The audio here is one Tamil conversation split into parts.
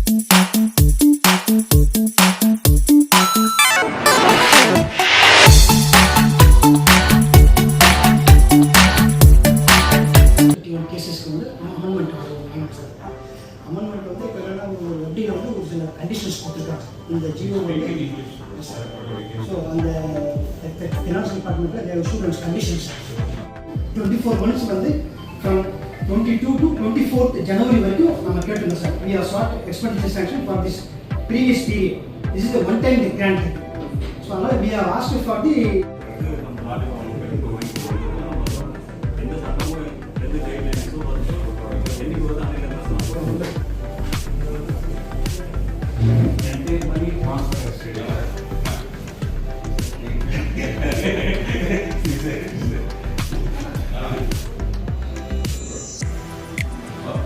கேசஸ்க்கு வந்து அமெண்ட்மெண்ட் வாங்கணும் சார். அமெண்ட்மெண்ட் வந்து இப்போ என்னென்னா ஒரு வட்டியில் வந்து ஒரு சில கண்டிஷன்ஸ் கொடுத்துருக்காங்க இந்த ஜியோ. ஸோ அந்த ஃபினான்ஸ் டிபார்ட்மெண்ட்டில் தேர் ஸ்டூடெண்ட்ஸ் கண்டிஷன்ஸ் 24 months வந்து ஃப்ரம் 22 to 24th January வரைக்கும் நம்ம கேட்டுருந்தோம் sir. we have sought expenditure sanction for this previous period. this is the one time grant. So அதனால் we have asked for the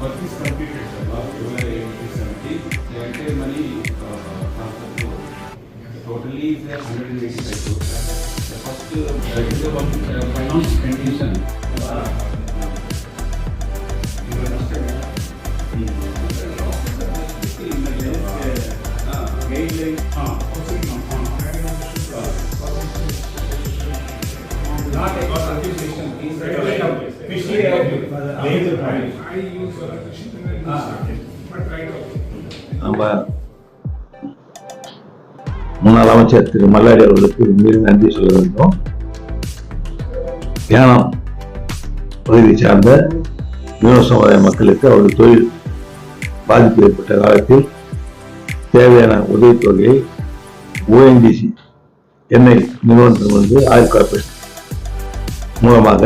work is completed, sir. Last July 2017, the entire money transferred to totally is 185 crores. The first is the one finance condition. You understand? Guideline. Not a cost accusation. நம்ம முன்னாள் அமைச்சர் திரு மல்லாடி அவர்களுக்கு மீண்டும் நன்றி சொல்ல வேண்டும். தியானம் பகுதியை சார்ந்த மீனவ சமுதாய மக்களுக்கு அவருடைய தொழில் பாதிப்பு ஏற்பட்ட காலத்தில் தேவையான உதவித்தொகையை ONGC எண்ணெய் நிறுவனத்தில் வந்து ஆயில் கார்பரேஷன் மூலமாக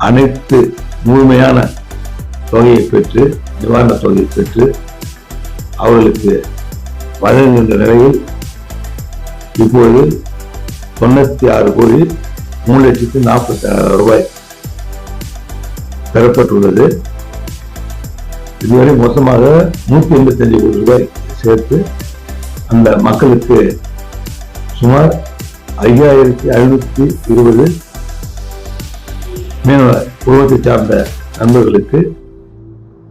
அனைத்து முழுமையான தொகையை பெற்று நிவாரண தொகையை பெற்று அவர்களுக்கு வழங்குகின்ற நிலையில் இப்பொழுது 96 கோடி 3,40,000 ரூபாய் பெறப்பட்டுள்ளது. இதுவரை மொத்தமாக 185 கோடி ரூபாய் சேர்த்து அந்த மக்களுக்கு சுமார் 5,520 மீனவ குடும்பத்தை சார்ந்த நண்பர்களுக்கு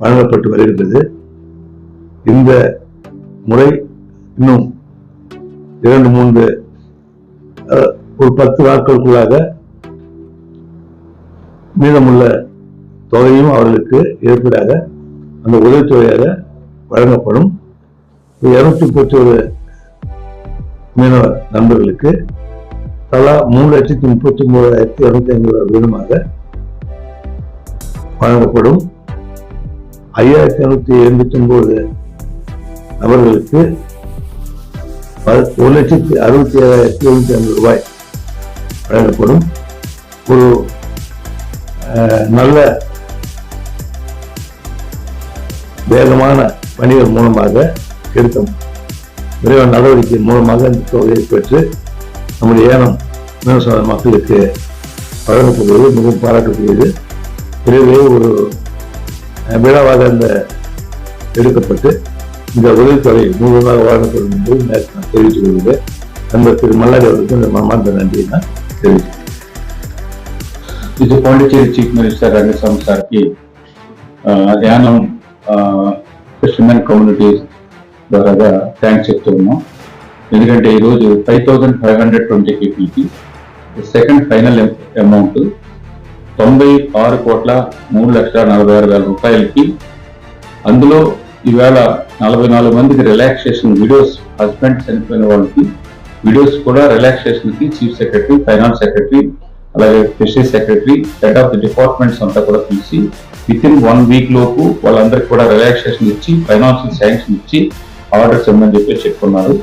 வழங்கப்பட்டு வருகின்றது. இந்த முறை இன்னும் 2-3 ஒரு 10 நாட்களுக்குள்ளாக மீதமுள்ள தொகையும் அவர்களுக்கு ஏற்படாக அந்த உதவித்தொகையாக வழங்கப்படும். 231 மீனவ நண்பர்களுக்கு தலா 3,39,250 ரூபாய் வீதமாக வழங்கப்படும். 5,589 நபர்களுக்கு 1,67,750 ரூபாய் வழங்கப்படும். ஒரு நல்ல வேகமான பணிகள் மூலமாக எடுக்கும் விரைவான நடவடிக்கை மூலமாக இந்த தொகையை பெற்று நம்முடைய ஏனம் மீனவ மக்களுக்கு வழங்கப்படுவது மிகவும் பாராட்டக்கூடியது. விரைவே ஒரு விழாவாக இந்த எடுக்கப்பட்டு இந்த உதவித்தொகை முழுவதாக வழங்கப்படும் என்று நான் தெரிவித்துக் கொள்கிறேன். நண்பர் திரு மல்லாடி அவர்களுக்கு இந்த மனமார்ந்த நன்றியை நான் தெரிவித்துக்கிறேன். ఇది పాండిచేరి చీఫ్ మినిస్టర్ రంగస్వామి సార్కి యానం ఫిషర్మెన్ కమ్యూనిటీస్ ద్వారా థ్యాంక్స్ చెప్తున్నాం. ఎందుకంటే ఈరోజు 5,520 పీపుల్కి సెకండ్ ఫైనల్ అమౌంట్ 96,03,46,000 రూపాయలకి, అందులో ఈవేళ 44 మందికి రిలాక్సేషన్ విడోస్, హస్బెండ్ చనిపోయిన వాళ్ళకి విడోస్ కూడా రిలాక్సేషన్కి చీఫ్ సెక్రటరీ, ఫైనాన్స్ సెక్రటరీ, అలాగే fisheries secretary, head of the departments అంతా కూడా పిలిచి వితిన్ 1 వీక్ లోపు వాళ్ళందరికీ కూడా రిలాక్సేషన్ ఇచ్చి ఫైనాన్షియల్ శాంక్షన్ ఇచ్చి ఆర్డర్స్ ఇవ్వమని చెప్పి చెప్పుకున్నారు.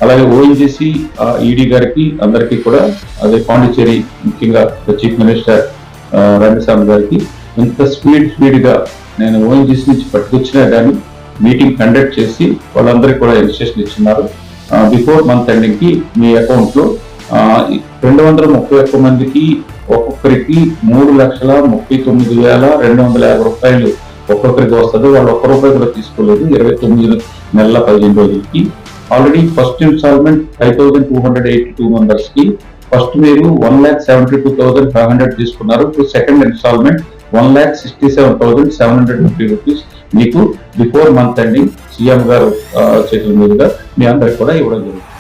అలాగే ONGC ఈడీ గారికి అందరికీ కూడా, అదే పాండిచేరి ముఖ్యంగా చీఫ్ మినిస్టర్ రంగస్వామి గారికి ఇంత స్పీడ్గా నేను ONGC నుంచి పట్టుకొచ్చినా కానీ మీటింగ్ కండక్ట్ చేసి వాళ్ళందరికీ కూడా ఇన్స్ట్రక్షన్ ఇచ్చిన్నారు. బిఫోర్ మంత్ ఎండింగ్ కి మీ అకౌంట్ లో 231 మందికి ఒక్కొక్కరికి 3,39,250 రూపాయలు ఒక్కొక్కరికి వస్తుంది. వాళ్ళు ఒక్క రూపాయి కూడా తీసుకోలేదు 29 నెలల 15 రోజులకి. ఆల్రెడీ ఫస్ట్ ఇన్స్టాల్మెంట్ 5,282 మెంబర్స్ కి ఫస్ట్ మీరు 1,72,500 తీసుకున్నారు. సెకండ్ ఇన్స్టాల్మెంట్ 1,67,750 రూపీస్ మీకు బిఫోర్ మంత్ ఎండింగ్ సీఎం గారు చేతుల మీదుగా మీ అందరికి కూడా ఇవ్వడం జరుగుతుంది.